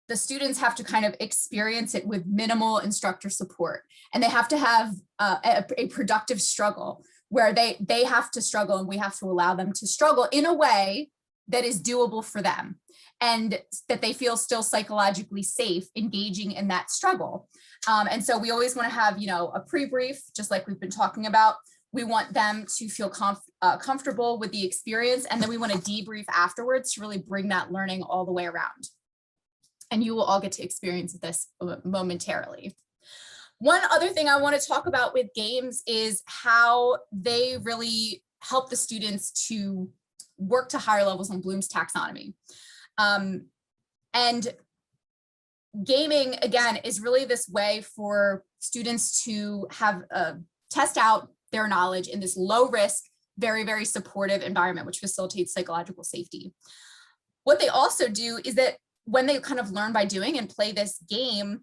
M: the students have to kind of experience it with minimal instructor support. And they have to have a productive struggle where they have to struggle and we have to allow them to struggle in a way that is doable for them and that they feel still psychologically safe engaging in that struggle. And so we always want to have, a pre-brief, just like we've been talking about. We want them to feel comfortable with the experience. And then we want to debrief afterwards to really bring that learning all the way around. And you will all get to experience this momentarily. One other thing I want to talk about with games is how they really help the students to work to higher levels on Bloom's taxonomy. And gaming, again, is really this way for students to have test out their knowledge in this low risk, very, very supportive environment, which facilitates psychological safety. What they also do is that when they kind of learn by doing and play this game,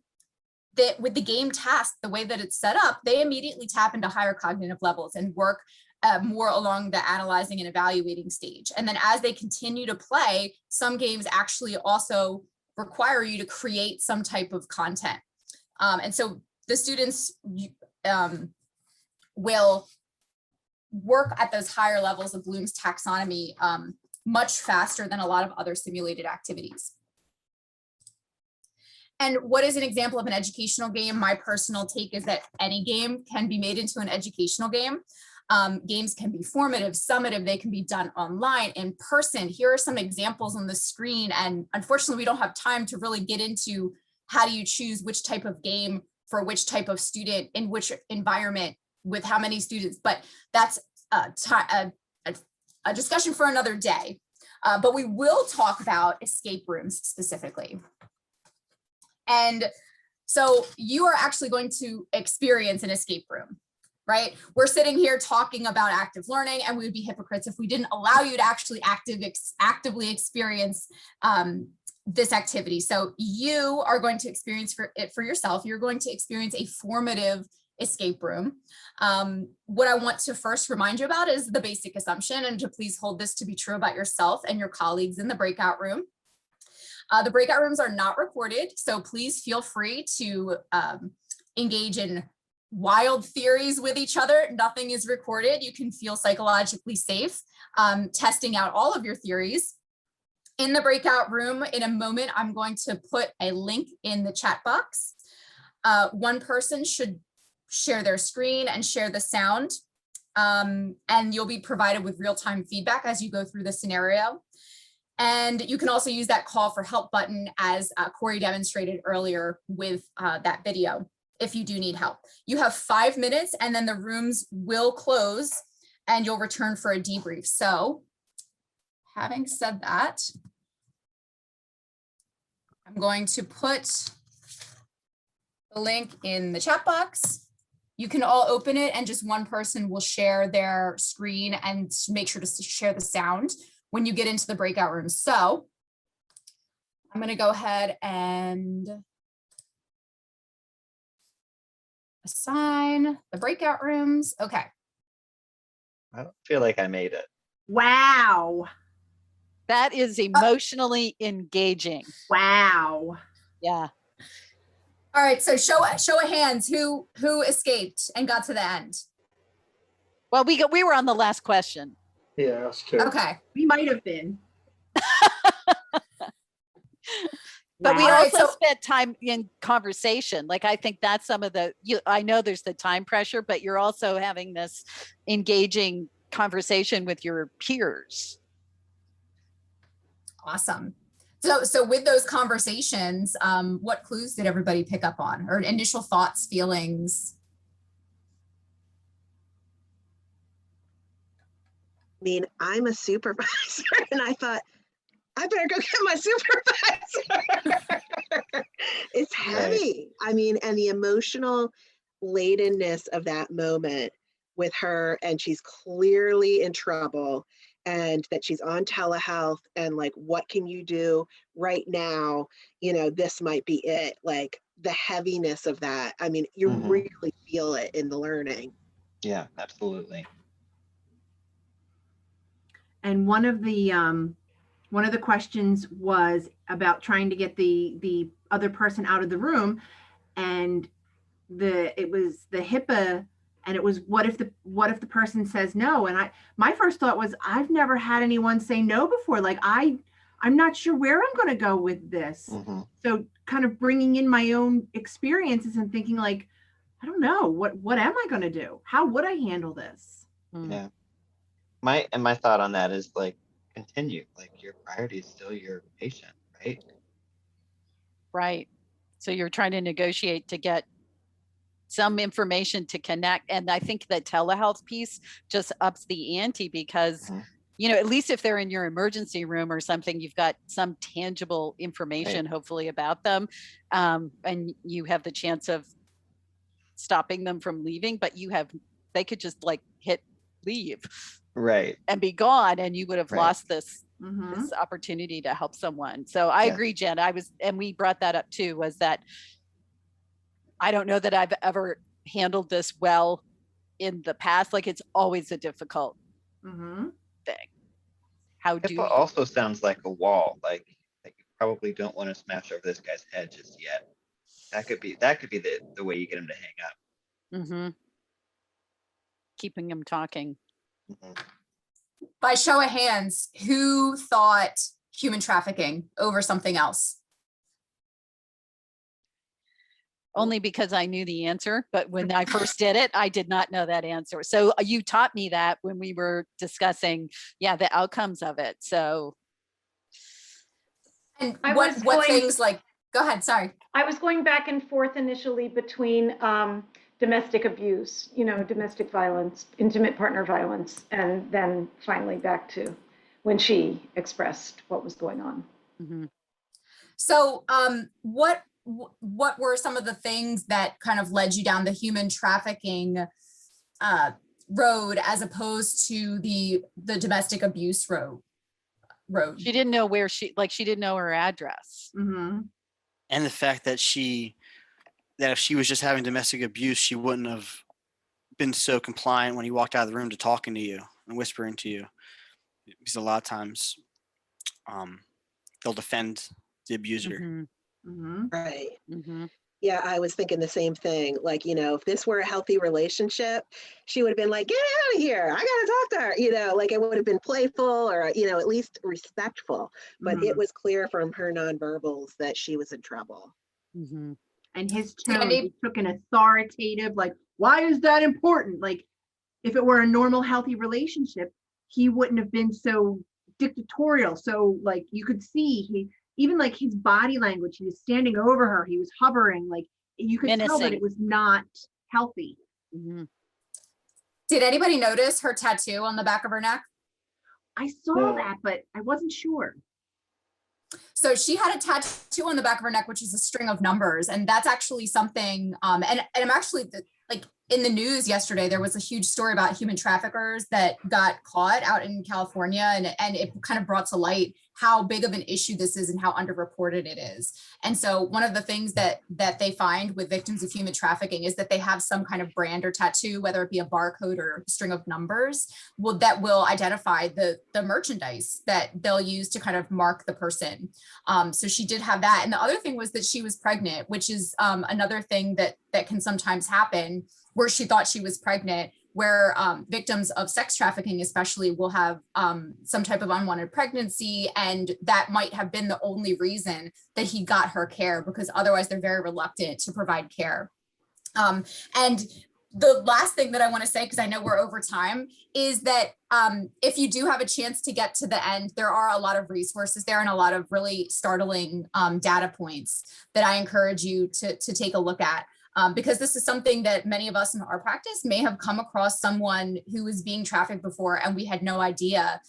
M: that with the game task, the way that it's set up, they immediately tap into higher cognitive levels and work more along the analyzing and evaluating stage. And then as they continue to play, some games actually also require you to create some type of content. And so the students will work at those higher levels of Bloom's taxonomy much faster than a lot of other simulated activities. And what is an example of an educational game? My personal take is that any game can be made into an educational game. Games can be formative, summative, they can be done online, in person. Here are some examples on the screen. And unfortunately, we don't have time to really get into how do you choose which type of game for which type of student in which environment with how many students, but that's a discussion for another day. But we will talk about escape rooms specifically. And so you are actually going to experience an escape room. right? We're sitting here talking about active learning, and we would be hypocrites if we didn't allow you to actually actively experience this activity. So you are going to experience it for yourself. You're going to experience a formative escape room. What I want to first remind you about is the basic assumption, and to please hold this to be true about yourself and your colleagues in the breakout room. The breakout rooms are not recorded, so please feel free to engage in wild theories with each other. Nothing is recorded. You can feel psychologically safe testing out all of your theories. In the breakout room, in a moment, I'm going to put a link in the chat box. One person should share their screen and share the sound, and you'll be provided with real-time feedback as you go through the scenario. And you can also use that call for help button as Cory demonstrated earlier with that video if you do need help. You have 5 minutes and then the rooms will close and you'll return for a debrief. So having said that, I'm going to put the link in the chat box. You can all open it and just one person will share their screen and make sure to share the sound when you get into the breakout room. So I'm going to go ahead and assign the breakout rooms. Okay.
N: I don't feel like I made it.
L: Wow.
B: That is emotionally engaging.
L: Wow.
B: Yeah.
M: All right. So show of hands who escaped and got to the end.
B: Well, we were on the last question.
N: Yeah, that's true.
M: Okay.
L: We might have been.
B: But we
M: All right,
B: also
M: so-
B: spent time in conversation. Like, I think that's some of the, I know there's the time pressure, but you're also having this engaging conversation with your peers.
M: Awesome. So with those conversations, what clues did everybody pick up on, or initial thoughts, feelings?
J: I mean, I'm a supervisor and I thought, I better go get my supervisor. It's heavy. I mean, and the emotional ladenness of that moment with her, and she's clearly in trouble, and that she's on telehealth, and like, what can you do right now? You know, this might be it. Like the heaviness of that. I mean, you really feel it in the learning.
N: Yeah, absolutely.
L: And one of the questions was about trying to get the other person out of the room, and it was the HIPAA, and it was what if the person says no? And my first thought was, I've never had anyone say no before. Like I'm not sure where I'm going to go with this. So kind of bringing in my own experiences and thinking like, I don't know, what am I going to do? How would I handle this?
N: Yeah. My thought on that is like, continue. Like your priority is still your patient, right?
B: Right. So you're trying to negotiate to get some information to connect. And I think the telehealth piece just ups the ante because, you know, at least if they're in your emergency room or something, you've got some tangible information, hopefully, about them. And you have the chance of stopping them from leaving, but they could just like hit leave.
N: Right.
B: And be gone, and you would have lost this
L: Mm-hmm.
B: opportunity to help someone. So I agree, Jen. And we brought that up too, was that I don't know that I've ever handled this well in the past. Like it's always a difficult thing. How do you
N: also sounds like a wall, like you probably don't want to smash over this guy's head just yet. That could be the way you get him to hang up.
B: Keeping him talking.
M: By show of hands, who thought human trafficking over something else?
B: Only because I knew the answer, but when I first did it, I did not know that answer. So you taught me that when we were discussing, the outcomes of it. So.
M: And what things like, go ahead, sorry.
O: I was going back and forth initially between domestic abuse, domestic violence, intimate partner violence, and then finally back to when she expressed what was going on.
M: So what were some of the things that kind of led you down the human trafficking road as opposed to the domestic abuse road.
B: She didn't know where she didn't know her address.
L: Mm-hmm.
C: And the fact that if she was just having domestic abuse, she wouldn't have been so compliant when he walked out of the room to talking to you and whispering to you, because a lot of times they'll defend the abuser.
L: Mm-hmm.
J: Right.
B: Mm-hmm.
J: Yeah, I was thinking the same thing. Like, if this were a healthy relationship, she would have been like, get out of here. I got to talk to her. Like it would have been playful or, at least respectful. But it was clear from her nonverbals that she was in trouble.
B: Mm-hmm.
L: And his tone, he took an authoritative, like, why is that important? Like, if it were a normal, healthy relationship, he wouldn't have been so dictatorial. So, like, you could see even like his body language, he was standing over her, he was hovering, like you could tell that it was not healthy.
B: Mm-hmm.
M: Did anybody notice her tattoo on the back of her neck?
L: I saw that, but I wasn't sure.
M: So she had a tattoo on the back of her neck, which is a string of numbers. And that's actually something, and I'm actually like in the news yesterday, there was a huge story about human traffickers that got caught out in California. And it kind of brought to light how big of an issue this is and how underreported it is. And so one of the things that they find with victims of human trafficking is that they have some kind of brand or tattoo, whether it be a barcode or a string of numbers, that will identify the merchandise that they'll use to kind of mark the person. So she did have that. And the other thing was that she was pregnant, which is another thing that can sometimes happen, where she thought she was pregnant, where victims of sex trafficking especially will have some type of unwanted pregnancy. And that might have been the only reason that he got her care, because otherwise they're very reluctant to provide care. And the last thing that I want to say, because I know we're over time, is that if you do have a chance to get to the end, there are a lot of resources there and a lot of really startling data points that I encourage you to take a look at. Because this is something that many of us in our practice may have come across someone who was being trafficked before and we had no idea,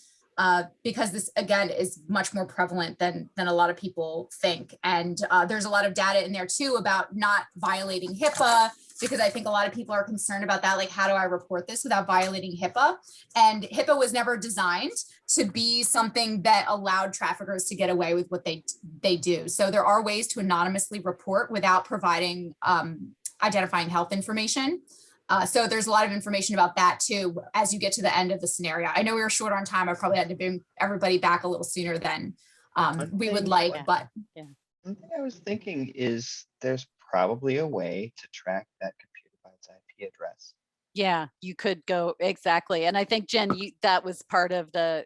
M: because this, again, is much more prevalent than a lot of people think. And there's a lot of data in there too about not violating HIPAA, because I think a lot of people are concerned about that. Like, how do I report this without violating HIPAA? And HIPAA was never designed to be something that allowed traffickers to get away with what they do. So there are ways to anonymously report without providing identifying health information. So there's a lot of information about that too, as you get to the end of the scenario. I know we were short on time. I probably had to bring everybody back a little sooner than we would like, but.
N: Yeah. One thing I was thinking is there's probably a way to track that computer by its IP address.
B: Yeah, you could go exactly. And I think, Jen, that was part of the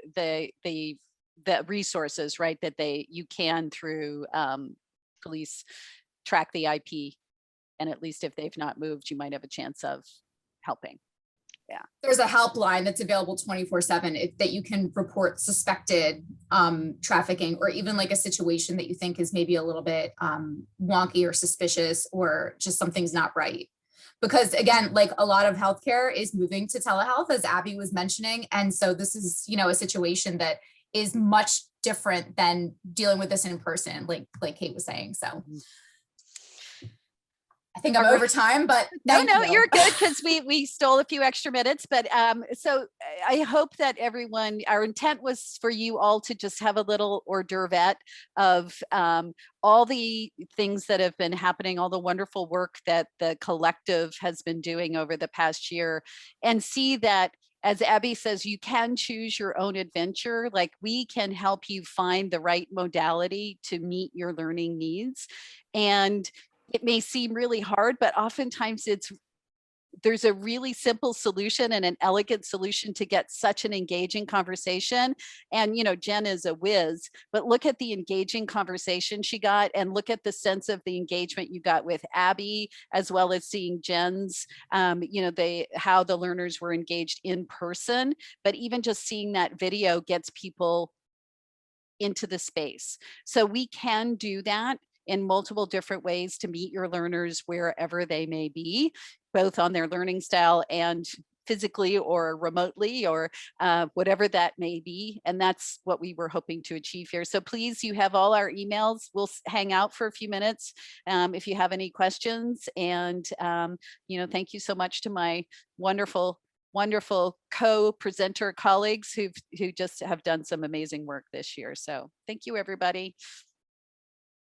B: resources, right? That you can through police track the IP. And at least if they've not moved, you might have a chance of helping. Yeah.
M: There's a helpline that's available 24/7 that you can report suspected trafficking, or even like a situation that you think is maybe a little bit wonky or suspicious, or just something's not right. Because again, like a lot of healthcare is moving to telehealth, as Abby was mentioning. And so this is, a situation that is much different than dealing with this in person, like Kate was saying. So I think I'm over time, but
B: no, you're good, because we stole a few extra minutes. But so I hope that our intent was for you all to just have a little hors d'oeuvre of all the things that have been happening, all the wonderful work that the collective has been doing over the past year, and see that, as Abby says, you can choose your own adventure. Like, we can help you find the right modality to meet your learning needs. And it may seem really hard, but oftentimes there's a really simple solution and an elegant solution to get such an engaging conversation. And, Jen is a whiz, but look at the engaging conversation she got, and look at the sense of the engagement you got with Abby, as well as seeing Jen's, how the learners were engaged in person. But even just seeing that video gets people into the space. So we can do that in multiple different ways to meet your learners wherever they may be, both on their learning style and physically or remotely or whatever that may be. And that's what we were hoping to achieve here. So please, you have all our emails. We'll hang out for a few minutes if you have any questions. And, thank you so much to my wonderful co-presenter colleagues who just have done some amazing work this year. So thank you, everybody.